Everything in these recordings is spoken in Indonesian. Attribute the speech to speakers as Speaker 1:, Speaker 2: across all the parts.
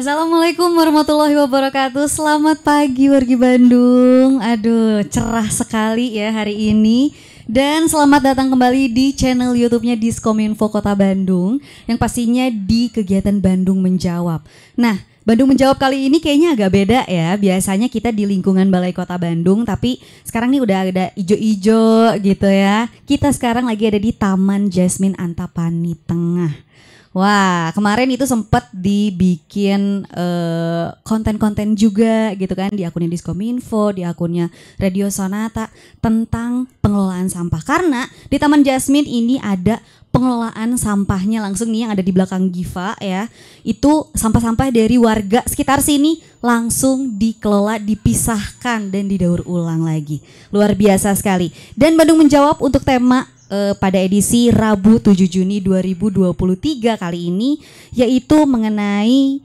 Speaker 1: Assalamualaikum warahmatullahi wabarakatuh. Selamat pagi wargi Bandung. Aduh, cerah sekali ya hari ini. Dan selamat datang kembali di channel YouTube-nya Diskominfo Kota Bandung, yang pastinya di kegiatan Bandung Menjawab. Nah, Bandung Menjawab kali ini kayaknya agak beda ya. Biasanya kita di lingkungan Balai Kota Bandung, tapi sekarang nih udah ada ijo-ijo gitu ya. Kita sekarang lagi ada di Taman Jasmine Antapani Tengah. Wah, kemarin itu sempat dibikin konten-konten juga gitu kan di akunnya Diskominfo, di akunnya Radio Sonata tentang pengelolaan sampah. Karena di Taman Jasmine ini ada pengelolaan sampahnya langsung nih yang ada di belakang Giva ya. Itu sampah-sampah dari warga sekitar sini langsung dikelola, dipisahkan dan didaur ulang lagi. Luar biasa sekali. Dan Bandung Menjawab untuk tema pada edisi Rabu 7 Juni 2023 kali ini yaitu mengenai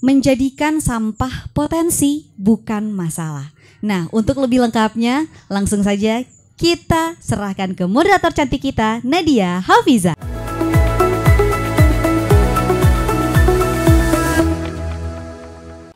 Speaker 1: menjadikan sampah potensi bukan masalah. Nah, untuk lebih lengkapnya langsung saja kita serahkan ke moderator cantik kita, Nadia Hafiza.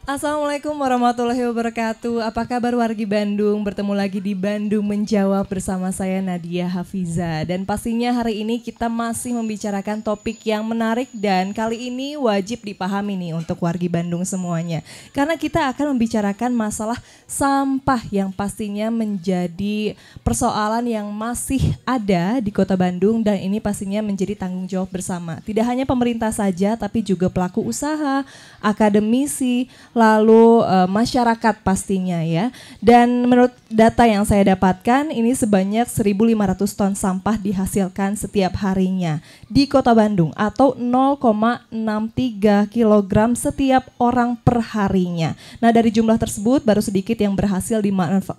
Speaker 2: Assalamualaikum warahmatullahi wabarakatuh. Apa kabar wargi Bandung? Bertemu lagi di Bandung Menjawab bersama saya Nadia Hafiza. Dan pastinya hari ini kita masih membicarakan topik yang menarik dan kali ini wajib dipahami nih untuk wargi Bandung semuanya. Karena kita akan membicarakan masalah sampah yang pastinya menjadi persoalan yang masih ada di Kota Bandung dan ini pastinya menjadi tanggung jawab bersama. Tidak hanya pemerintah saja tapi juga pelaku usaha, akademisi, lalu masyarakat pastinya ya. Dan menurut data yang saya dapatkan ini sebanyak 1.500 ton sampah dihasilkan setiap harinya di Kota Bandung atau 0,63 kg setiap orang per harinya. Nah, dari jumlah tersebut baru sedikit yang berhasil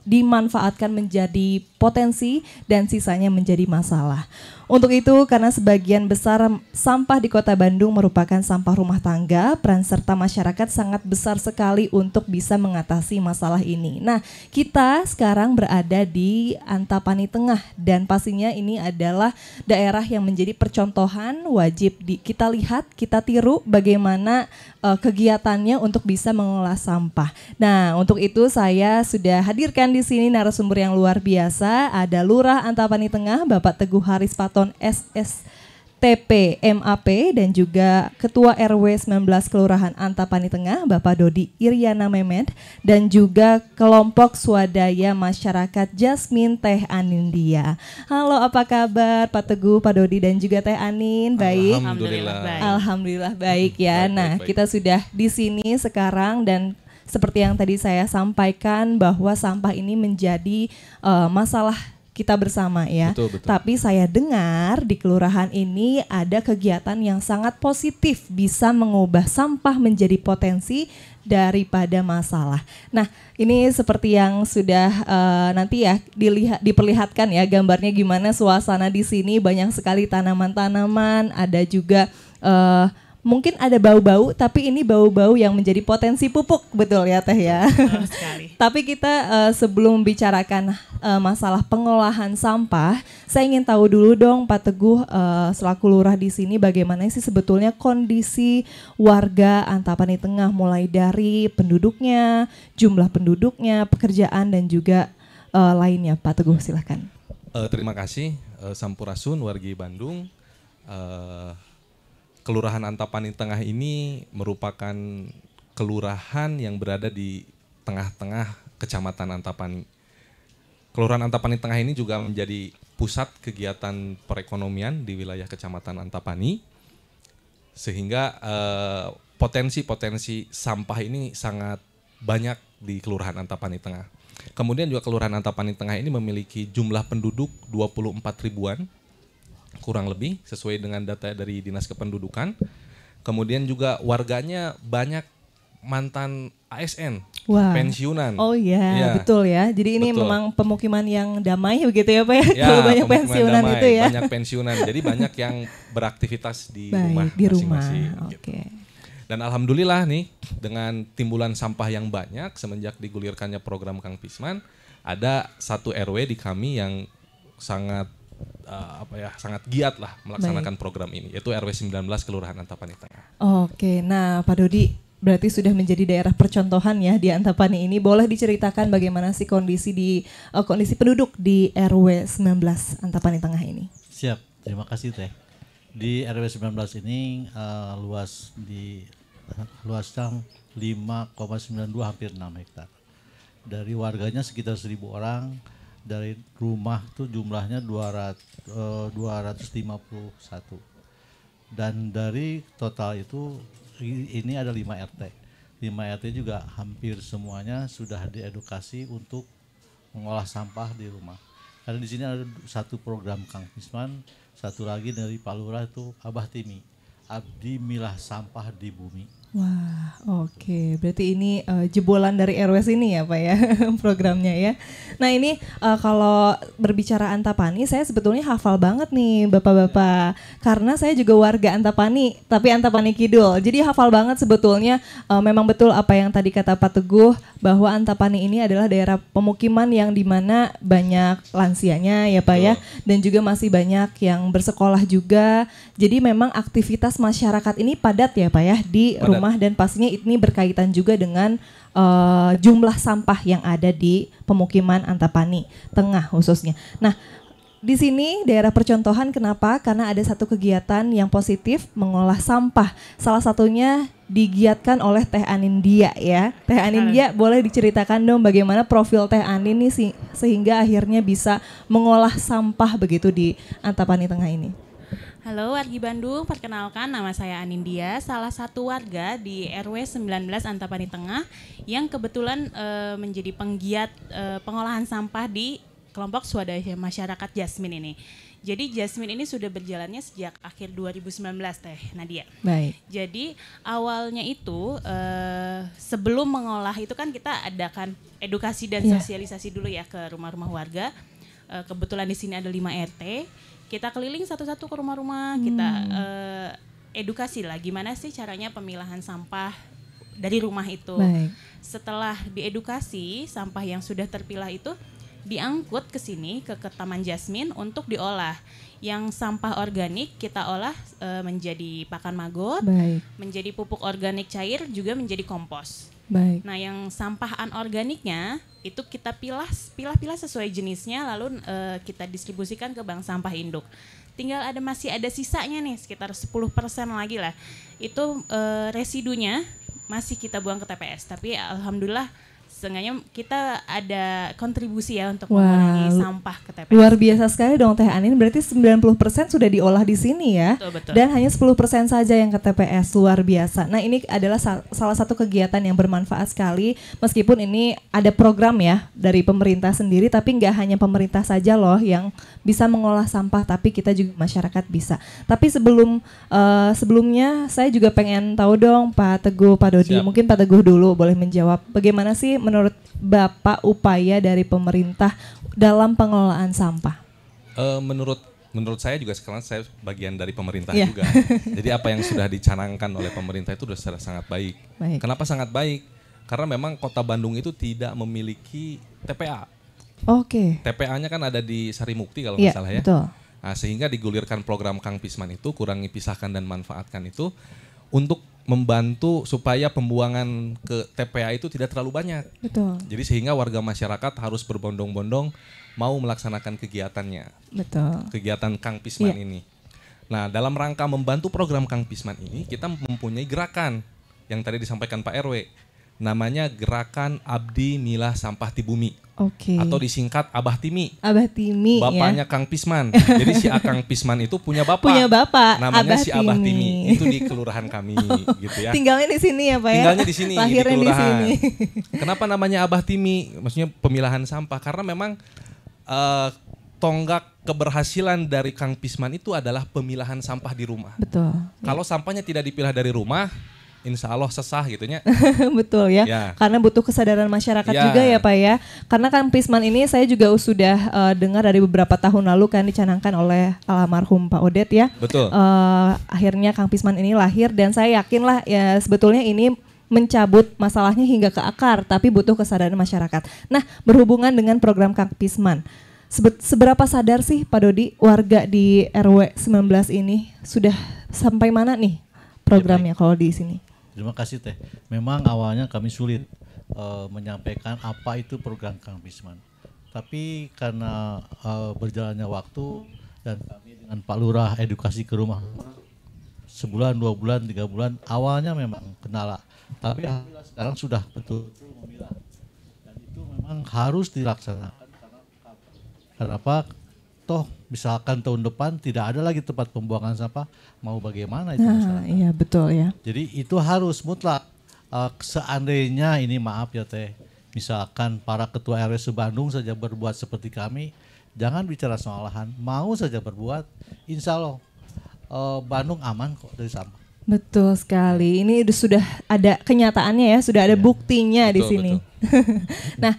Speaker 2: dimanfaatkan menjadi potensi dan sisanya menjadi masalah. Untuk itu, karena sebagian besar sampah di Kota Bandung merupakan sampah rumah tangga, peran serta masyarakat sangat besar sekali untuk bisa mengatasi masalah ini. Nah, kita sekarang berada di Antapani Tengah dan pastinya ini adalah daerah yang menjadi percontohan wajib kita lihat, kita tiru bagaimana kegiatannya untuk bisa mengolah sampah. Nah, untuk itu saya sudah hadirkan di sini narasumber yang luar biasa. Ada Lurah Antapani Tengah, Bapak Teguh Haris Paton SSTP MAP dan juga Ketua RW 19 Kelurahan Antapani Tengah, Bapak Dodi Iriana Memed dan juga kelompok swadaya masyarakat Jasmine Teh Anindia. Halo, apa kabar Pak Teguh, Pak Dodi dan juga Teh Anin? Baik. Alhamdulillah baik ya. Nah, kita sudah di sini sekarang dan seperti yang tadi saya sampaikan bahwa sampah ini menjadi masalah kita bersama ya.
Speaker 3: Betul.
Speaker 2: Tapi saya dengar di kelurahan ini ada kegiatan yang sangat positif bisa mengubah sampah menjadi potensi daripada masalah. Nah, ini seperti yang sudah nanti ya diperlihatkan ya gambarnya gimana suasana di sini, banyak sekali tanaman-tanaman, ada juga mungkin ada bau-bau, tapi ini bau-bau yang menjadi potensi pupuk, betul ya Teh ya. Tapi kita sebelum membicarakan masalah pengolahan sampah, saya ingin tahu dulu dong Pak Teguh selaku lurah di sini bagaimana sih sebetulnya kondisi warga Antapani Tengah mulai dari penduduknya, jumlah penduduknya, pekerjaan dan juga lainnya. Pak Teguh silahkan.
Speaker 3: Terima kasih Sampurasun wargi Bandung. Kelurahan Antapani Tengah ini merupakan kelurahan yang berada di tengah-tengah Kecamatan Antapani. Kelurahan Antapani Tengah ini juga menjadi pusat kegiatan perekonomian di wilayah Kecamatan Antapani, sehingga potensi-potensi sampah ini sangat banyak di Kelurahan Antapani Tengah. Kemudian juga Kelurahan Antapani Tengah ini memiliki jumlah penduduk 24 ribuan, kurang lebih sesuai dengan data dari Dinas Kependudukan. Kemudian juga warganya banyak mantan ASN, pensiunan.
Speaker 2: Oh iya, betul ya. Jadi ini memang pemukiman yang damai begitu ya Pak ya?
Speaker 3: Ya,
Speaker 2: kalau banyak pensiunan
Speaker 3: damai,
Speaker 2: itu ya.
Speaker 3: Banyak pensiunan, jadi banyak yang beraktivitas di rumah masing-masing. Gitu. Dan alhamdulillah nih dengan timbulan sampah yang banyak semenjak digulirkannya program Kang Pisman, ada satu RW di kami yang sangat sangat giat lah melaksanakan program ini, yaitu RW 19 Kelurahan Antapani Tengah.
Speaker 2: Oke, nah Pak Dodi, berarti sudah menjadi daerah percontohan ya di Antapani ini. Boleh diceritakan bagaimana sih kondisi penduduk di RW 19 Antapani Tengah ini?
Speaker 4: Siap, terima kasih Teh. Di RW 19 ini luasnya 5,92 hampir 6 hektar. Dari warganya sekitar 1.000 orang, dari rumah tuh jumlahnya 251. Dan dari total itu ini ada 5 RT. 5 RT juga hampir semuanya sudah diedukasi untuk mengolah sampah di rumah. Karena di sini ada satu program Kang Pisman, satu lagi dari Pak Lurah itu Abah Timi, Abdi Milah Sampah di Bumi.
Speaker 2: Wah, oke. Berarti ini jebolan dari RW sini ya Pak ya programnya ya. Nah ini kalau berbicara Antapani, saya sebetulnya hafal banget nih Bapak-Bapak. Karena saya juga warga Antapani, tapi Antapani Kidul. Jadi hafal banget sebetulnya, memang betul apa yang tadi kata Pak Teguh, bahwa Antapani ini adalah daerah pemukiman yang dimana banyak lansianya ya Pak ya. Dan juga masih banyak yang bersekolah juga. Jadi memang aktivitas masyarakat ini padat ya Pak ya di rumah. Dan pastinya ini berkaitan juga dengan jumlah sampah yang ada di pemukiman Antapani Tengah khususnya. Nah, di sini daerah percontohan kenapa? Karena ada satu kegiatan yang positif mengolah sampah. Salah satunya digiatkan oleh Teh Anindya ya. Teh Anindya boleh diceritakan dong bagaimana profil Teh Anin nih sehingga akhirnya bisa mengolah sampah begitu di Antapani Tengah ini.
Speaker 5: Halo wargi Bandung, perkenalkan nama saya Anindya, salah satu warga di RW 19 Antapani Tengah yang kebetulan menjadi penggiat pengolahan sampah di kelompok swadaya masyarakat Jasmine ini. Jadi Jasmine ini sudah berjalannya sejak akhir 2019 Teh Nadia.
Speaker 2: Baik.
Speaker 5: Jadi awalnya itu sebelum mengolah itu kan kita adakan edukasi dan sosialisasi dulu ya ke rumah-rumah warga. Kebetulan di sini ada 5 RT. Kita keliling satu-satu ke rumah-rumah, kita edukasi lah gimana sih caranya pemilahan sampah dari rumah itu.
Speaker 2: Baik.
Speaker 5: Setelah diedukasi, sampah yang sudah terpilah itu diangkut ke sini ke Taman Jasmine untuk diolah. Yang sampah organik kita olah menjadi pakan magot,
Speaker 2: Baik.
Speaker 5: menjadi pupuk organik cair, juga menjadi kompos.
Speaker 2: Baik.
Speaker 5: Nah, yang sampah anorganiknya itu kita pilah sesuai jenisnya, lalu kita distribusikan ke bank sampah induk. Tinggal masih ada sisanya nih sekitar 10% lagi lah. Itu residunya masih kita buang ke TPS. Tapi alhamdulillah seenggaknya kita ada kontribusi ya untuk mengurangi sampah ke TPS.
Speaker 2: Luar biasa sekali dong Teh Anin, berarti 90% sudah diolah di sini ya.
Speaker 5: Betul.
Speaker 2: Dan hanya 10% saja yang ke TPS, luar biasa. Nah ini adalah salah satu kegiatan yang bermanfaat sekali, meskipun ini ada program ya dari pemerintah sendiri, tapi nggak hanya pemerintah saja loh yang bisa mengolah sampah, tapi kita juga masyarakat bisa. Tapi sebelumnya saya juga pengen tahu dong Pak Teguh, Pak Dodi, mungkin Pak Teguh dulu boleh menjawab bagaimana sih menurut Bapak upaya dari pemerintah dalam pengelolaan sampah?
Speaker 3: Menurut saya juga sekarang saya bagian dari pemerintah juga. Jadi apa yang sudah dicanangkan oleh pemerintah itu sudah sangat baik. Kenapa sangat baik? Karena memang Kota Bandung itu tidak memiliki TPA.
Speaker 2: Oke.
Speaker 3: TPA-nya kan ada di Sarimukti kalau nggak salah ya.
Speaker 2: Betul.
Speaker 3: Nah, sehingga digulirkan program Kang Pisman itu, kurangi, pisahkan dan manfaatkan itu untuk membantu supaya pembuangan ke TPA itu tidak terlalu banyak.
Speaker 2: Betul.
Speaker 3: Jadi sehingga warga masyarakat harus berbondong-bondong mau melaksanakan kegiatannya.
Speaker 2: Betul.
Speaker 3: Kegiatan Kang Pisman ini. Nah, dalam rangka membantu program Kang Pisman ini, kita mempunyai gerakan yang tadi disampaikan Pak RW. Namanya Gerakan Abdi Milah Sampah di Bumi.
Speaker 2: Oke.
Speaker 3: Atau disingkat Abah Timi.
Speaker 2: Abah Timi
Speaker 3: Bapaknya
Speaker 2: ya.
Speaker 3: Kang Pisman. Jadi si Akang Pisman itu punya bapak.
Speaker 2: Punya bapak.
Speaker 3: Namanya
Speaker 2: Abah
Speaker 3: si Abah
Speaker 2: Timi.
Speaker 3: Timi. Itu di kelurahan kami gitu ya.
Speaker 2: Tinggalnya di sini ya Pak ya.
Speaker 3: Tinggalnya di sini,
Speaker 2: Lahirnya
Speaker 3: di
Speaker 2: di
Speaker 3: kelurahan.
Speaker 2: sini.
Speaker 3: Kenapa namanya Abah Timi? Maksudnya pemilahan sampah. Karena memang tonggak keberhasilan dari Kang Pisman itu adalah pemilahan sampah di rumah.
Speaker 2: Betul.
Speaker 3: Kalau sampahnya tidak dipilah dari rumah, insya Allah sesah gitunya.
Speaker 2: Betul ya. Karena butuh kesadaran masyarakat juga ya Pak ya. Karena Kang Pisman ini saya juga sudah dengar dari beberapa tahun lalu kan dicanangkan oleh almarhum Pak Odet ya.
Speaker 3: Betul.
Speaker 2: Akhirnya Kang Pisman ini lahir dan saya yakin lah ya sebetulnya ini mencabut masalahnya hingga ke akar, tapi butuh kesadaran masyarakat. Nah, berhubungan dengan program Kang Pisman, seberapa sadar sih Pak Dodi warga di RW 19 ini sudah sampai mana nih programnya kalau di sini?
Speaker 4: Terima kasih Teh. Memang awalnya kami sulit menyampaikan apa itu program Kang Pisman. Tapi karena berjalannya waktu dan kami dengan Pak Lurah edukasi ke rumah sebulan, 2 bulan, 3 bulan, awalnya memang kendala. Tapi alhamdulillah sekarang sudah betul-betul memilah. Dan itu memang harus dilaksanakan. Kenapa? Toh misalkan tahun depan tidak ada lagi tempat pembuangan sampah, mau bagaimana itu masyarakat?
Speaker 2: Iya betul ya.
Speaker 4: Jadi itu harus mutlak. Seandainya ini maaf ya Teh, misalkan para ketua RW se-Bandung saja berbuat seperti kami, jangan bicara soal lahan, mau saja berbuat, insya Allah Bandung aman kok dari sampah.
Speaker 2: Betul sekali. Ini sudah ada kenyataannya ya, sudah ada buktinya di
Speaker 3: Betul,
Speaker 2: sini. Nah,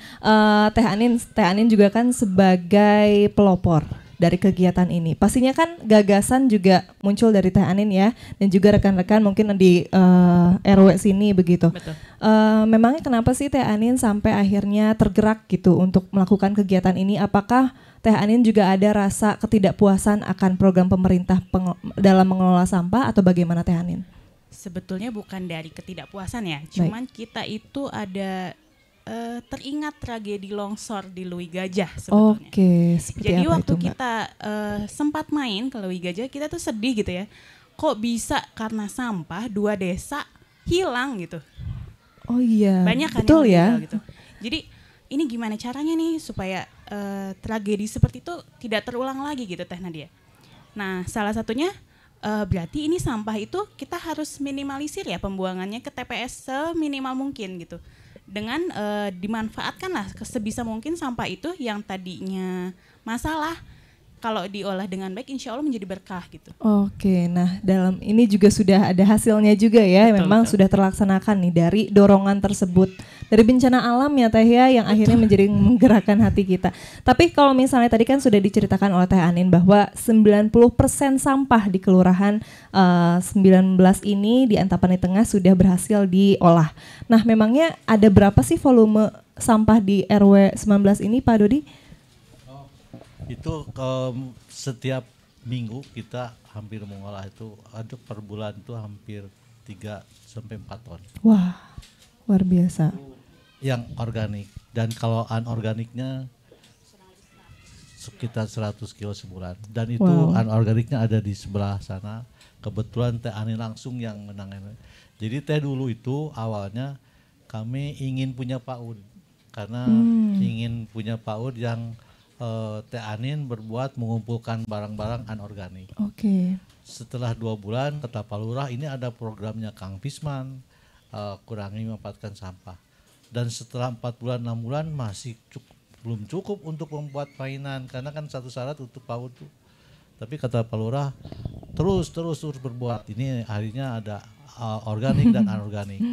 Speaker 2: Teh Anin juga kan sebagai pelopor dari kegiatan ini. Pastinya kan gagasan juga muncul dari Teh Anin ya, dan juga rekan-rekan mungkin di RW sini begitu.
Speaker 5: Betul.
Speaker 2: Memangnya kenapa sih Teh Anin sampai akhirnya tergerak gitu untuk melakukan kegiatan ini? Apakah Teh Anin juga ada rasa ketidakpuasan akan program pemerintah dalam mengelola sampah atau bagaimana Teh Anin?
Speaker 5: Sebetulnya bukan dari ketidakpuasan ya, cuman kita itu ada teringat tragedi longsor di Lui Gajah sebetulnya.
Speaker 2: Oke, seperti
Speaker 5: Jadi
Speaker 2: apa
Speaker 5: waktu
Speaker 2: itu, Mbak?
Speaker 5: kita sempat main ke Lui Gajah, kita tuh sedih gitu ya. Kok bisa karena sampah 2 desa hilang gitu.
Speaker 2: Oh iya,
Speaker 5: Banyak kan
Speaker 2: betul
Speaker 5: yang
Speaker 2: ya.
Speaker 5: meninggal gitu. Jadi ini gimana caranya nih supaya tragedi seperti itu tidak terulang lagi gitu Teh Nadia. Nah salah satunya berarti ini sampah itu kita harus minimalisir ya pembuangannya ke TPS seminimal mungkin gitu. Dengan dimanfaatkanlah sebisa mungkin sampah itu yang tadinya masalah, kalau diolah dengan baik insya Allah menjadi berkah gitu.
Speaker 2: Oke, nah dalam ini juga sudah ada hasilnya juga ya,
Speaker 5: Betul,
Speaker 2: memang
Speaker 5: betul.
Speaker 2: sudah terlaksanakan nih dari dorongan tersebut. Dari bencana alam ya Teh ya, yang akhirnya menjadi menggerakkan hati kita. Tapi kalau misalnya tadi kan sudah diceritakan oleh Teh Anin bahwa 90% sampah di Kelurahan 19 ini di Antapani Tengah sudah berhasil diolah. Nah memangnya ada berapa sih volume sampah di RW 19 ini Pak Dodi?
Speaker 4: Itu setiap minggu kita hampir mengolah itu, untuk per bulan itu hampir 3 sampai 4 ton.
Speaker 2: Wah, luar biasa.
Speaker 4: Yang organik, dan kalau anorganiknya sekitar 100 kilo sebulan. Dan itu
Speaker 2: Wow.
Speaker 4: anorganiknya ada di sebelah sana. Kebetulan Teh Ani langsung yang menangani. Jadi Teh dulu itu awalnya kami ingin punya PAUD, karena ingin punya PAUD yang Teh Anin berbuat mengumpulkan barang-barang anorganik.
Speaker 2: Oke.
Speaker 4: Setelah 2 bulan kata Pak Lurah, ini ada programnya Kang Pisman, kurangi memanfaatkan sampah. Dan setelah 4 bulan 6 bulan masih belum cukup untuk membuat mainan, karena kan satu syarat untuk PAUD tuh. Tapi kata Pak Lurah, terus berbuat. Ini akhirnya ada organik dan anorganik.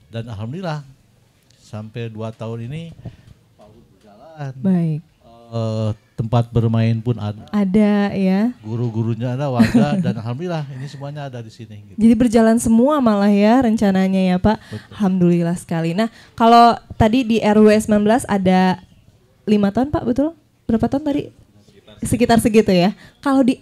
Speaker 4: Dan alhamdulillah sampai 2 tahun ini PAUD berjalan.
Speaker 2: Baik.
Speaker 4: Tempat bermain pun ada,
Speaker 2: Ada ya.
Speaker 4: guru-gurunya ada, warga, dan alhamdulillah ini semuanya ada di sini. Gitu.
Speaker 2: Jadi berjalan semua malah ya rencananya ya Pak. Alhamdulillah sekali. Nah kalau tadi di RW 19 ada 5 ton Pak, betul? Berapa ton tadi? Sekitar segitu ya. Kalau di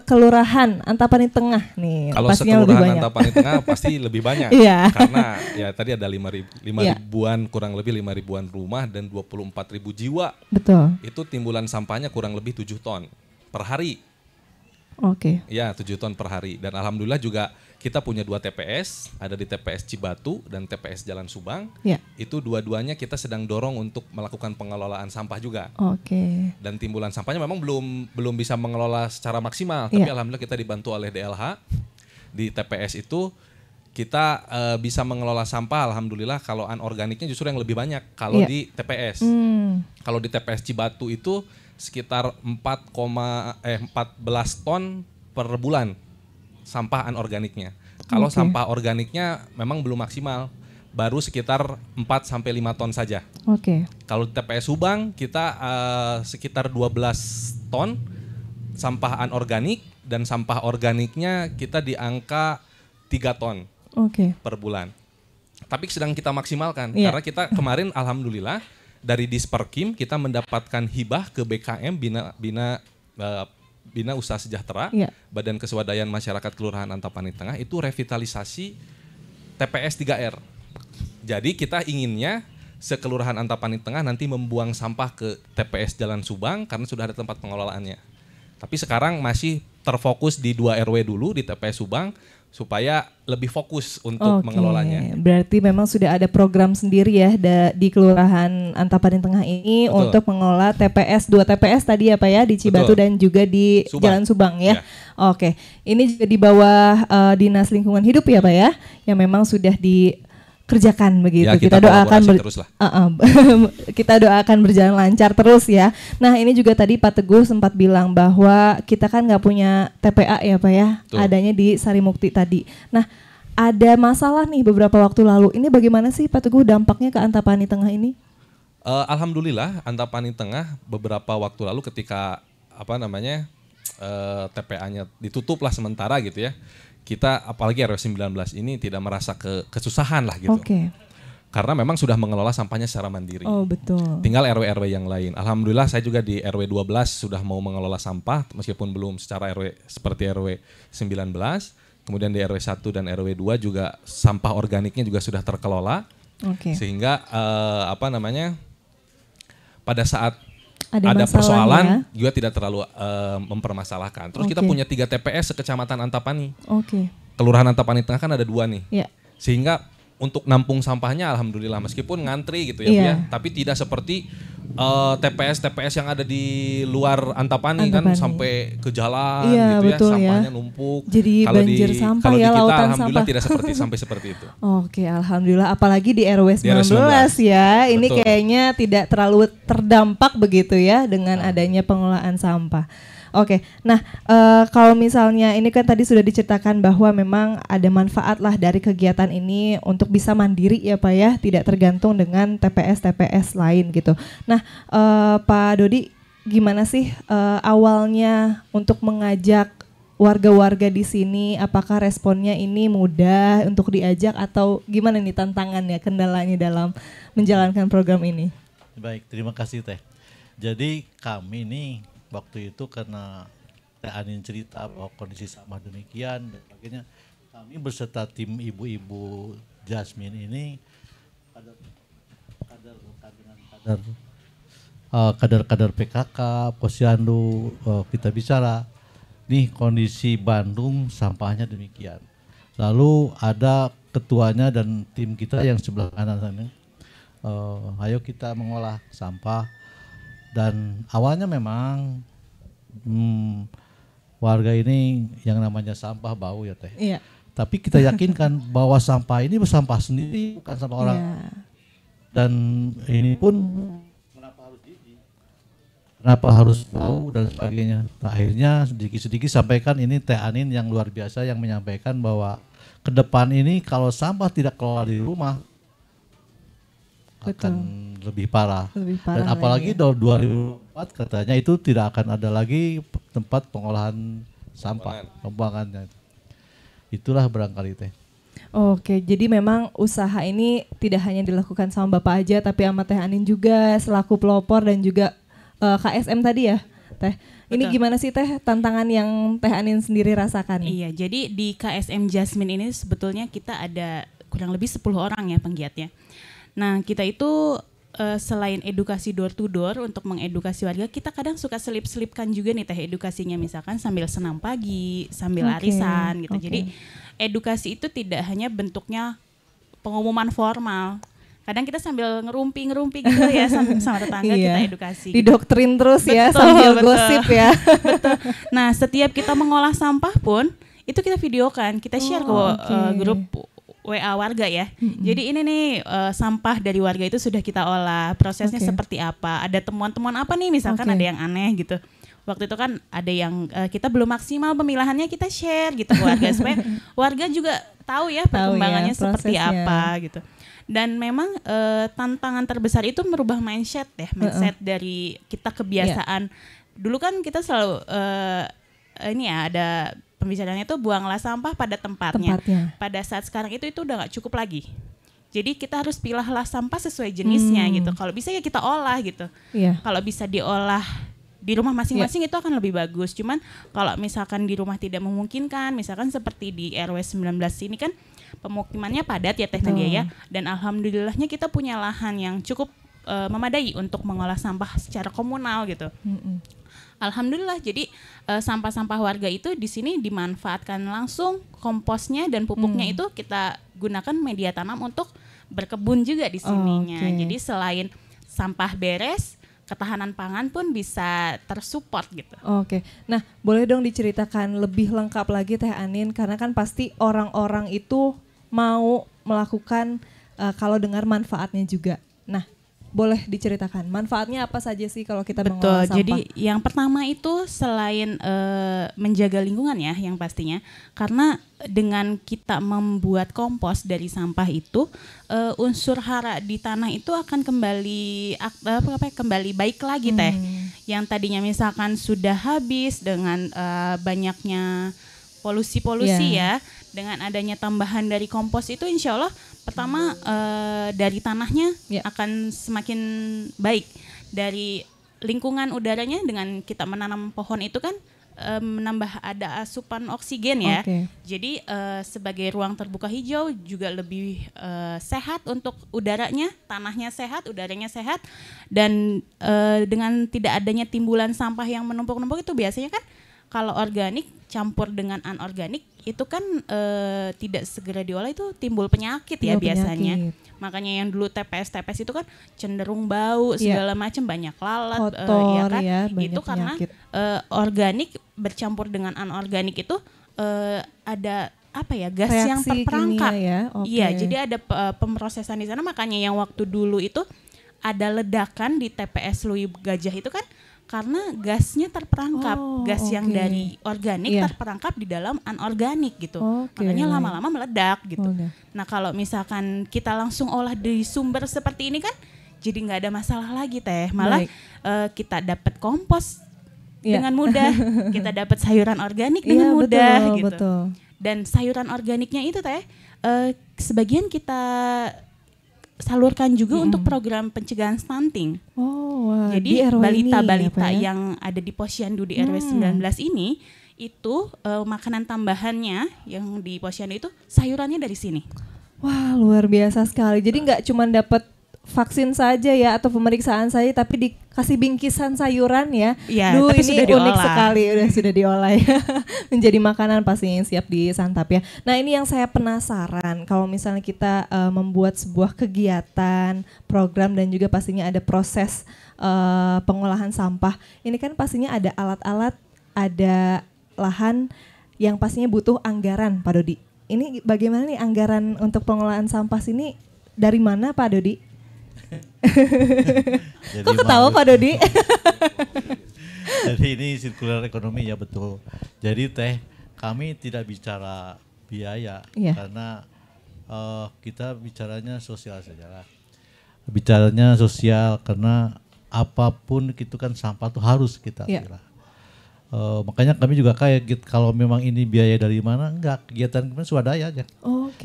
Speaker 2: kelurahan Antapani Tengah nih,
Speaker 3: Kalau
Speaker 2: pastinya lebih
Speaker 3: sekelurahan
Speaker 2: banyak.
Speaker 3: Antapani Tengah pasti lebih banyak.
Speaker 2: Iya.
Speaker 3: Karena ya tadi ada 5
Speaker 2: Iya.
Speaker 3: ribuan, kurang lebih 5 ribuan rumah dan 24 ribu jiwa.
Speaker 2: Betul.
Speaker 3: Itu timbulan sampahnya kurang lebih 7 ton per hari.
Speaker 2: Oke.
Speaker 3: Ya 7 ton per hari. Dan alhamdulillah juga kita punya 2 TPS, ada di TPS Cibatu dan TPS Jalan Subang.
Speaker 2: Ya.
Speaker 3: Itu dua-duanya kita sedang dorong untuk melakukan pengelolaan sampah juga.
Speaker 2: Oke.
Speaker 3: Dan timbulan sampahnya memang belum bisa mengelola secara maksimal, tapi
Speaker 2: Iya.
Speaker 3: alhamdulillah kita dibantu oleh DLH di TPS itu kita bisa mengelola sampah alhamdulillah. Kalau anorganiknya justru yang lebih banyak kalau
Speaker 2: Iya.
Speaker 3: di TPS. Kalau di TPS Cibatu itu sekitar 14 ton per bulan sampah anorganiknya. Kalau
Speaker 2: Oke.
Speaker 3: sampah organiknya memang belum maksimal, baru sekitar 4 sampai 5 ton saja.
Speaker 2: Oke.
Speaker 3: Kalau di TPS Subang kita sekitar 12 ton sampah anorganik, dan sampah organiknya kita di angka 3 ton
Speaker 2: Oke.
Speaker 3: per bulan. Tapi sedang kita maksimalkan
Speaker 2: Iya.
Speaker 3: karena kita kemarin alhamdulillah dari Disperkim kita mendapatkan hibah ke BKM Bina Usaha Sejahtera,
Speaker 2: Iya.
Speaker 3: Badan Kesuadayaan Masyarakat Kelurahan Antapani Tengah, itu revitalisasi TPS 3R. Jadi kita inginnya sekelurahan Antapani Tengah nanti membuang sampah ke TPS Jalan Subang karena sudah ada tempat pengelolaannya. Tapi sekarang masih terfokus di 2 RW dulu di TPS Subang supaya lebih fokus untuk mengelolanya.
Speaker 2: Berarti memang sudah ada program sendiri ya di Kelurahan Antapani Tengah ini. Betul. Untuk mengelola TPS, 2 TPS tadi ya Pak ya, di Cibatu. Betul. Dan juga di Jalan Subang ya. Oke, ini juga di bawah Dinas Lingkungan Hidup ya Pak ya, yang memang sudah dikerjakan begitu.
Speaker 3: Ya, kita doakan
Speaker 2: kita doakan berjalan lancar terus ya. Nah ini juga tadi Pak Teguh sempat bilang bahwa kita kan nggak punya TPA ya Pak ya. Betul. Adanya di Sarimukti tadi. Nah ada masalah nih beberapa waktu lalu. Ini bagaimana sih Pak Teguh dampaknya ke Antapani Tengah ini?
Speaker 3: Alhamdulillah Antapani Tengah beberapa waktu lalu ketika TPA-nya ditutup lah sementara gitu ya. Kita apalagi RW 19 ini tidak merasa kesusahan lah gitu. Karena memang sudah mengelola sampahnya secara mandiri.
Speaker 2: Oh betul.
Speaker 3: Tinggal RW-RW yang lain. Alhamdulillah saya juga di RW 12 sudah mau mengelola sampah meskipun belum secara RW seperti RW 19. Kemudian di RW 1 dan RW 2 juga sampah organiknya juga sudah terkelola. Sehingga pada saat ada persoalan juga tidak terlalu mempermasalahkan. Terus kita punya 3 TPS sekecamatan Antapani. Kelurahan Antapani Tengah kan ada 2 nih. Sehingga untuk nampung sampahnya alhamdulillah meskipun ngantri gitu ya, tapi tidak seperti TPS yang ada di luar Antapani kan sampai ke jalan gitu ya, sampahnya numpuk.
Speaker 2: Jadi banjir sampah
Speaker 3: kalau
Speaker 2: ya,
Speaker 3: di kita
Speaker 2: lautan
Speaker 3: alhamdulillah
Speaker 2: sampah.
Speaker 3: tidak sampai seperti itu.
Speaker 2: Alhamdulillah, apalagi di RW 19 ya. Ini
Speaker 3: Betul.
Speaker 2: kayaknya tidak terlalu terdampak begitu ya dengan adanya pengelolaan sampah. Nah kalau misalnya ini kan tadi sudah diceritakan bahwa memang ada manfaat lah dari kegiatan ini untuk bisa mandiri ya Pak ya, tidak tergantung dengan TPS lain gitu. Nah Pak Dodi, gimana sih awalnya untuk mengajak warga-warga di sini? Apakah responnya ini mudah untuk diajak atau gimana nih tantangannya, kendalanya dalam menjalankan program ini?
Speaker 4: Baik, terima kasih Teh. Jadi kami nih waktu itu karena Teh Anin cerita bahwa kondisi sampah demikian dan sebagainya, kami beserta tim ibu-ibu Jasmine ini kader PKK, Posyandu, kita bicara nih kondisi Bandung sampahnya demikian. Lalu ada ketuanya dan tim kita yang sebelah kanan sana, ayo kita mengolah sampah. Dan awalnya memang warga ini yang namanya sampah bau ya Teh.
Speaker 2: Iya.
Speaker 4: Tapi kita yakinkan bahwa sampah ini sampah sendiri, bukan sampah orang. Dan ini pun kenapa harus bau dan sebagainya. Nah, akhirnya sedikit-sedikit sampaikan ini Teh Anin yang luar biasa yang menyampaikan bahwa ke depan ini kalau sampah tidak kelola di rumah akan lebih parah. Dan apalagi tahun 2004 katanya itu tidak akan ada lagi tempat pengolahan sampah, pembuangannya. Itulah barangkali Teh.
Speaker 2: Jadi memang usaha ini tidak hanya dilakukan sama Bapak aja, tapi sama Teh Anin juga selaku pelopor dan juga KSM tadi ya Teh. Ini
Speaker 5: Betul.
Speaker 2: gimana sih Teh tantangan yang Teh Anin sendiri rasakan?
Speaker 5: Iya, jadi di KSM Jasmine ini sebetulnya kita ada kurang lebih 10 orang ya penggiatnya. Nah kita itu selain edukasi door to door untuk mengedukasi warga, kita kadang suka selip-selipkan juga nih Teh edukasinya, misalkan sambil senam pagi, sambil arisan gitu. Jadi edukasi itu tidak hanya bentuknya pengumuman formal. Kadang kita sambil ngerumpi gitu ya sama tetangga kita edukasi.
Speaker 2: Didoktrin terus ya
Speaker 5: betul,
Speaker 2: sambil gosip ya.
Speaker 5: Betul. Nah setiap kita mengolah sampah pun itu kita videokan, kita share ke grup WA warga ya. Jadi ini nih sampah dari warga itu sudah kita olah, prosesnya seperti apa, ada temuan-temuan apa nih, misalkan ada yang aneh gitu. Waktu itu kan ada yang kita belum maksimal pemilahannya, kita share gitu ke warga supaya warga juga tahu ya perkembangannya seperti apa gitu. Dan memang tantangan terbesar itu merubah mindset ya, mindset dari kita kebiasaan. Dulu kan kita selalu ini ya ada pembicaraannya tuh buanglah sampah pada tempatnya. Pada saat sekarang itu udah nggak cukup lagi. Jadi kita harus pilahlah sampah sesuai jenisnya gitu. Kalau bisa ya kita olah gitu. Kalau bisa diolah di rumah masing-masing itu akan lebih bagus. Cuman kalau misalkan di rumah tidak memungkinkan, misalkan seperti di RW 19 ini kan pemukimannya padat ya Teh Nadia ya, dan alhamdulillahnya kita punya lahan yang cukup memadai untuk mengolah sampah secara komunal gitu. Alhamdulillah, jadi sampah-sampah warga itu di sini dimanfaatkan langsung, komposnya dan pupuknya itu kita gunakan media tanam untuk berkebun juga di sininya. Jadi selain sampah beres, ketahanan pangan pun bisa tersupport gitu.
Speaker 2: Nah, boleh dong diceritakan lebih lengkap lagi Teh Anin, karena kan pasti orang-orang itu mau melakukan kalau dengar manfaatnya juga. Nah, boleh diceritakan manfaatnya apa saja sih kalau kita mengolah sampah?
Speaker 5: Jadi yang pertama itu selain menjaga lingkungan ya, yang pastinya, karena dengan kita membuat kompos dari sampah itu, unsur hara di tanah itu akan kembali baik lagi Teh. Yang tadinya misalkan sudah habis dengan banyaknya polusi-polusi ya, dengan adanya tambahan dari kompos itu insya Allah pertama dari tanahnya akan semakin baik, dari lingkungan udaranya dengan kita menanam pohon itu kan menambah ada asupan oksigen ya. Jadi sebagai ruang terbuka hijau juga lebih sehat untuk udaranya, tanahnya sehat, udaranya sehat, dan dengan tidak adanya timbulan sampah yang menumpuk-numpuk itu biasanya kan kalau organik campur dengan anorganik itu kan tidak segera diolah itu timbul penyakit ya biasanya. Makanya yang dulu TPS itu kan cenderung bau segala macam, banyak lalat,
Speaker 2: kotor,
Speaker 5: ya kan?
Speaker 2: Itu
Speaker 5: karena organik bercampur dengan anorganik itu ada gas
Speaker 2: reaksi
Speaker 5: yang terperangkap.
Speaker 2: Iya,
Speaker 5: jadi ada pemrosesan di sana, makanya yang waktu dulu itu ada ledakan di TPS Lui Gajah itu kan karena gasnya terperangkap, gas yang dari organik terperangkap di dalam anorganik gitu. Makanya lama-lama meledak gitu. Nah, kalau misalkan kita langsung olah dari sumber seperti ini kan jadi nggak ada masalah lagi Teh. Malah kita dapat kompos dengan mudah, kita dapat sayuran organik dengan mudah gitu. Dan sayuran organiknya itu Teh sebagian kita salurkan juga untuk program pencegahan stunting. Jadi balita-balita yang ada di Posyandu di RW 19 ini itu makanan tambahannya yang di Posyandu itu sayurannya dari sini.
Speaker 2: Wah, luar biasa sekali. Jadi nggak cuma dapat vaksin saja ya atau pemeriksaan saja, tapi dikasih bingkisan sayuran ya.
Speaker 5: Tapi
Speaker 2: ini
Speaker 5: sudah
Speaker 2: unik sekali, sudah diolah ya. Menjadi makanan pastinya yang siap disantap ya. Nah, ini yang saya penasaran, kalau misalnya kita membuat sebuah kegiatan, program dan juga pastinya ada proses pengolahan sampah. Ini kan pastinya ada alat-alat, ada lahan yang pastinya butuh anggaran, Pak Dodi. Ini bagaimana nih anggaran untuk pengolahan sampah sini, dari mana Pak Dodi? Kok ketawa Pak Dodi?
Speaker 4: Jadi ini sirkular ekonomi ya, betul. Jadi Teh, kami tidak bicara biaya karena kita bicaranya sosial saja lah. Bicaranya sosial karena apapun itu kan sampah tuh harus kita pilah. Makanya kami juga kayak kalau memang ini biaya dari mana, enggak, kegiatan kami swadaya aja.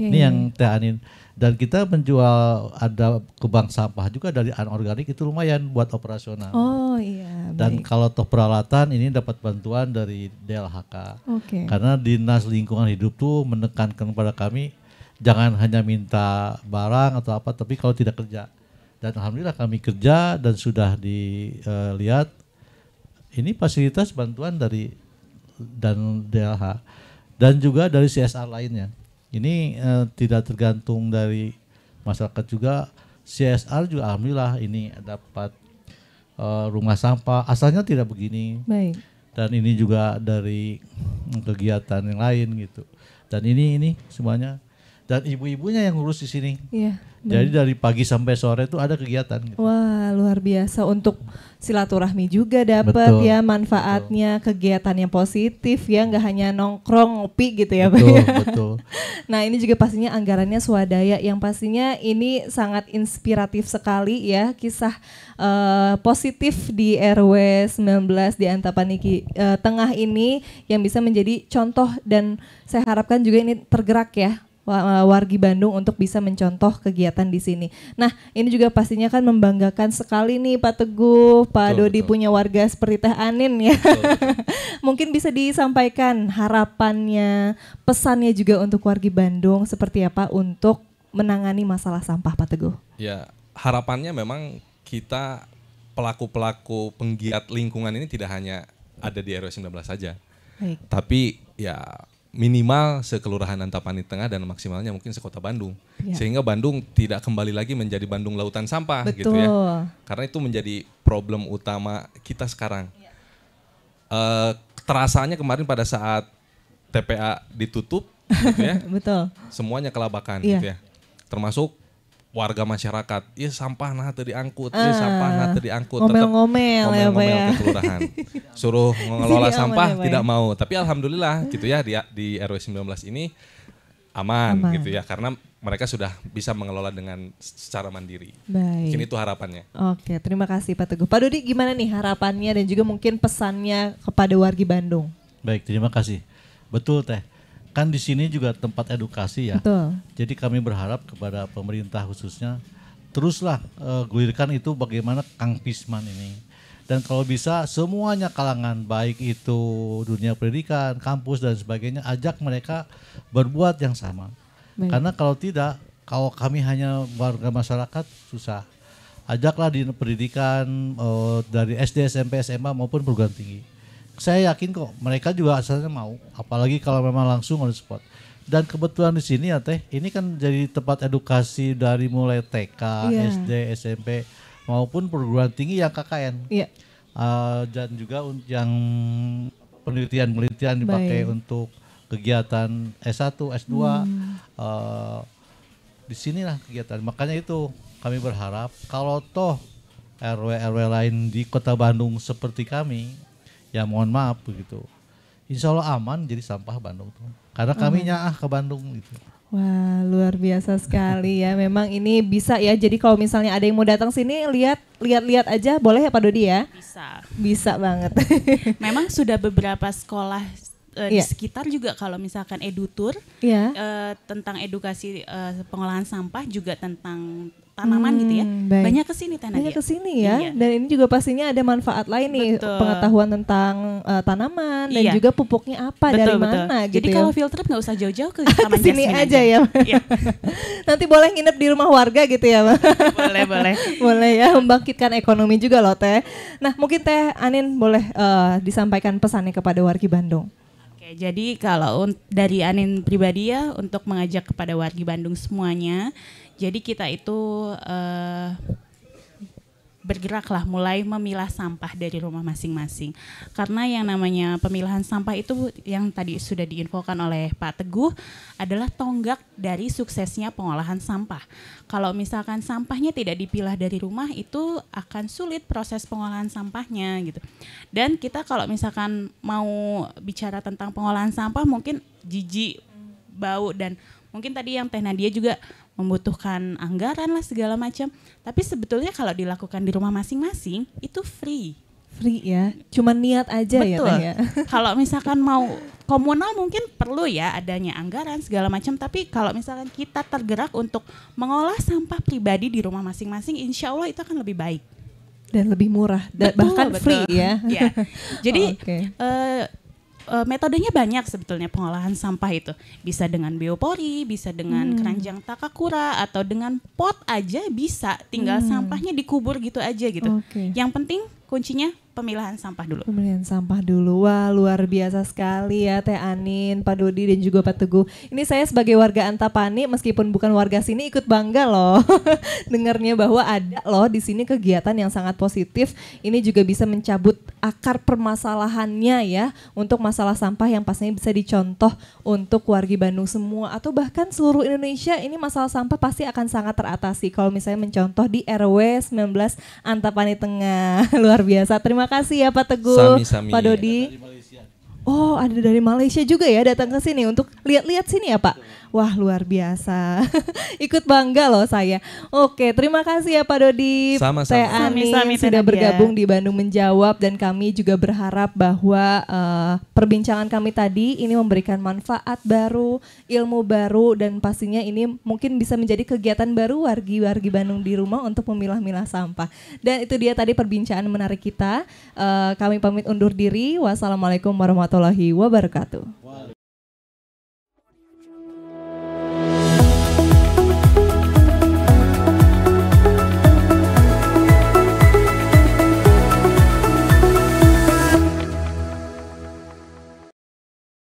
Speaker 4: Ini yang Teh Anin. Dan kita menjual ada ke bank sampah juga dari anorganik, itu lumayan buat operasional. Dan kalau toh peralatan ini dapat bantuan dari DLHK. Karena Dinas Lingkungan Hidup tuh menekankan kepada kami jangan hanya minta barang atau apa, tapi kalau tidak kerja. Dan alhamdulillah kami kerja dan sudah dilihat ini fasilitas bantuan dari dan DLH dan juga dari CSR lainnya. Ini tidak tergantung dari masyarakat juga, CSR juga alhamdulillah ini dapat rumah sampah, asalnya tidak begini. Dan ini juga dari kegiatan yang lain gitu. Dan ini semuanya, dan ibu-ibunya yang ngurus di sini. Jadi dari pagi sampai sore itu ada kegiatan gitu.
Speaker 2: Wah, luar biasa, untuk silaturahmi juga dapat ya manfaatnya, kegiatan yang positif ya, nggak hanya nongkrong ngopi gitu ya Pak.
Speaker 4: Betul.
Speaker 2: Nah, ini juga pastinya anggarannya swadaya, yang pastinya ini sangat inspiratif sekali ya, kisah positif di RW 19 di Antapaniki Tengah ini yang bisa menjadi contoh, dan saya harapkan juga ini tergerak ya wargi Bandung untuk bisa mencontoh kegiatan di sini. Nah, ini juga pastinya kan membanggakan sekali nih Pak Teguh, Pak
Speaker 3: Betul,
Speaker 2: Dodi
Speaker 3: betul.
Speaker 2: punya warga seperti Teh Anin ya.
Speaker 3: Betul.
Speaker 2: Mungkin bisa disampaikan harapannya, pesannya juga untuk wargi Bandung seperti apa untuk menangani masalah sampah Pak Teguh.
Speaker 3: Ya, harapannya memang kita pelaku-pelaku penggiat lingkungan ini tidak hanya ada di RW 19 saja.
Speaker 2: Baik.
Speaker 3: Tapi ya minimal sekelurahan Antapani Tengah dan maksimalnya mungkin sekota Bandung.
Speaker 2: Ya.
Speaker 3: Sehingga Bandung tidak kembali lagi menjadi Bandung lautan sampah gitu
Speaker 2: Betul.
Speaker 3: ya. Karena itu menjadi problem utama kita sekarang. Terasanya kemarin pada saat TPA ditutup gitu ya,
Speaker 2: Betul.
Speaker 3: semuanya kelabakan
Speaker 2: Iya.
Speaker 3: gitu ya. Termasuk warga masyarakat, iya sampah nah teu diangkut, iya sampah nah teu diangkut. Tetap
Speaker 2: Ngomel-ngomel ya Pak
Speaker 3: ngomel-ngomel
Speaker 2: ya.
Speaker 3: ke kelurahan. Suruh mengelola
Speaker 2: Sini aman
Speaker 3: sampah
Speaker 2: ya, Pak,
Speaker 3: tidak
Speaker 2: ya?
Speaker 3: mau. Tapi alhamdulillah gitu ya di RW 19 ini aman gitu ya, karena mereka sudah bisa mengelola dengan secara mandiri. Mungkin
Speaker 2: Baik.
Speaker 3: itu harapannya.
Speaker 2: Oke, terima kasih Pak Teguh. Pak Dodi gimana nih harapannya dan juga mungkin pesannya kepada wargi Bandung?
Speaker 4: Baik, terima kasih. Betul Teh. Kan di sini juga tempat edukasi ya.
Speaker 2: Betul.
Speaker 4: Jadi kami berharap kepada pemerintah khususnya teruslah gulirkan itu bagaimana Kang Pisman ini. Dan kalau bisa semuanya kalangan baik itu dunia pendidikan, kampus dan sebagainya ajak mereka berbuat yang sama.
Speaker 2: Baik.
Speaker 4: Karena kalau tidak, kalau kami hanya warga masyarakat susah. Ajaklah di pendidikan dari SD, SMP, SMA maupun perguruan tinggi. Saya yakin kok mereka juga asalnya mau, apalagi kalau memang langsung on the spot. Dan kebetulan di sini ya Teh, ini kan jadi tempat edukasi dari mulai TK,
Speaker 2: Iya.
Speaker 4: SD, SMP maupun perguruan tinggi yang KKN.
Speaker 2: Iya.
Speaker 4: Dan juga yang penelitian dipakai
Speaker 2: Baik.
Speaker 4: untuk kegiatan S1, S2. Di sinilah kegiatan. Makanya itu kami berharap kalau toh RW-RW lain di Kota Bandung seperti kami, ya mohon maaf begitu. Insya Allah aman jadi sampah Bandung tuh. Karena kami nyaah ke Bandung gitu.
Speaker 2: Wah, luar biasa sekali ya. Memang ini bisa ya. Jadi kalau misalnya ada yang mau datang sini lihat aja boleh ya Pak Dodi ya?
Speaker 5: Bisa.
Speaker 2: Bisa banget.
Speaker 5: Memang sudah beberapa sekolah di
Speaker 2: Iya.
Speaker 5: sekitar juga kalau misalkan edutur
Speaker 2: Iya.
Speaker 5: tentang edukasi pengolahan sampah juga tentang tanaman gitu ya.
Speaker 2: Baik.
Speaker 5: Banyak kesini Teh
Speaker 2: Banyak
Speaker 5: Nadia.
Speaker 2: kesini ya.
Speaker 5: Iya.
Speaker 2: Dan ini juga pastinya ada manfaat lain nih,
Speaker 5: Betul.
Speaker 2: pengetahuan tentang tanaman dan
Speaker 5: Iya.
Speaker 2: juga pupuknya apa dari mana gitu
Speaker 5: Jadi
Speaker 2: ya.
Speaker 5: kalau field trip nggak usah jauh-jauh ke Taman
Speaker 2: Kesini
Speaker 5: Jasmine
Speaker 2: aja ya.
Speaker 5: Iya.
Speaker 2: Nanti boleh nginep di rumah warga gitu ya, Pak.
Speaker 5: boleh boleh.
Speaker 2: Boleh ya, membangkitkan ekonomi juga loh Teh. Nah mungkin Teh Anin boleh disampaikan pesannya kepada wargi Bandung.
Speaker 5: Oke, jadi kalau dari Anin pribadi ya untuk mengajak kepada wargi Bandung semuanya, jadi kita itu bergeraklah mulai memilah sampah dari rumah masing-masing. Karena yang namanya pemilahan sampah itu yang tadi sudah diinfokan oleh Pak Teguh adalah tonggak dari suksesnya pengolahan sampah. Kalau misalkan sampahnya tidak dipilah dari rumah itu akan sulit proses pengolahan sampahnya gitu. Dan kita kalau misalkan mau bicara tentang pengolahan sampah mungkin jijik, bau dan mungkin tadi yang Teh Nadia juga membutuhkan anggaran lah segala macam. Tapi sebetulnya kalau dilakukan di rumah masing-masing itu free.
Speaker 2: Free ya, cuma niat aja ya
Speaker 5: Betul.
Speaker 2: Teh ya.
Speaker 5: Kalau misalkan mau komunal mungkin perlu ya adanya anggaran segala macam. Tapi kalau misalkan kita tergerak untuk mengolah sampah pribadi di rumah masing-masing, insya Allah itu akan lebih baik.
Speaker 2: Dan lebih murah, dan
Speaker 5: Betul,
Speaker 2: bahkan
Speaker 5: betul.
Speaker 2: free ya.
Speaker 5: Iya. Jadi
Speaker 2: Oke.
Speaker 5: metodenya banyak sebetulnya pengolahan sampah itu. Bisa dengan biopori, bisa dengan keranjang takakura atau dengan pot aja bisa. Tinggal sampahnya dikubur gitu aja gitu.
Speaker 2: Oke.
Speaker 5: Yang penting kuncinya pemilahan sampah dulu.
Speaker 2: Pemilihan sampah dulu. Wah, luar biasa sekali ya Teh Anin, Pak Dodi dan juga Pak Teguh. Ini saya sebagai warga Antapani meskipun bukan warga sini ikut bangga loh. Dengarnya bahwa ada loh di sini kegiatan yang sangat positif. Ini juga bisa mencabut akar permasalahannya ya untuk masalah sampah yang pastinya bisa dicontoh untuk wargi Bandung semua atau bahkan seluruh Indonesia. Ini masalah sampah pasti akan sangat teratasi kalau misalnya mencontoh di RW 19 Antapani Tengah. Luar biasa. Terima kasih ya Pak Teguh,
Speaker 3: Sami-sami.
Speaker 2: Pak Dodi. Oh, ada dari Malaysia juga ya datang ke sini untuk lihat-lihat sini ya Pak. Wah, luar biasa. Ikut bangga loh saya. Oke, terima kasih ya Pak Dodi.
Speaker 3: Sama-sama.
Speaker 2: Teh Ani
Speaker 5: Sami-sami, Teh
Speaker 2: sudah
Speaker 5: Nadia.
Speaker 2: bergabung di Bandung Menjawab, dan kami juga berharap bahwa perbincangan kami tadi ini memberikan manfaat baru, ilmu baru, dan pastinya ini mungkin bisa menjadi kegiatan baru wargi-wargi Bandung di rumah untuk memilah-milah sampah. Dan itu dia tadi perbincangan menarik kita. Kami pamit undur diri. Wassalamualaikum warahmatullahi wabarakatuh.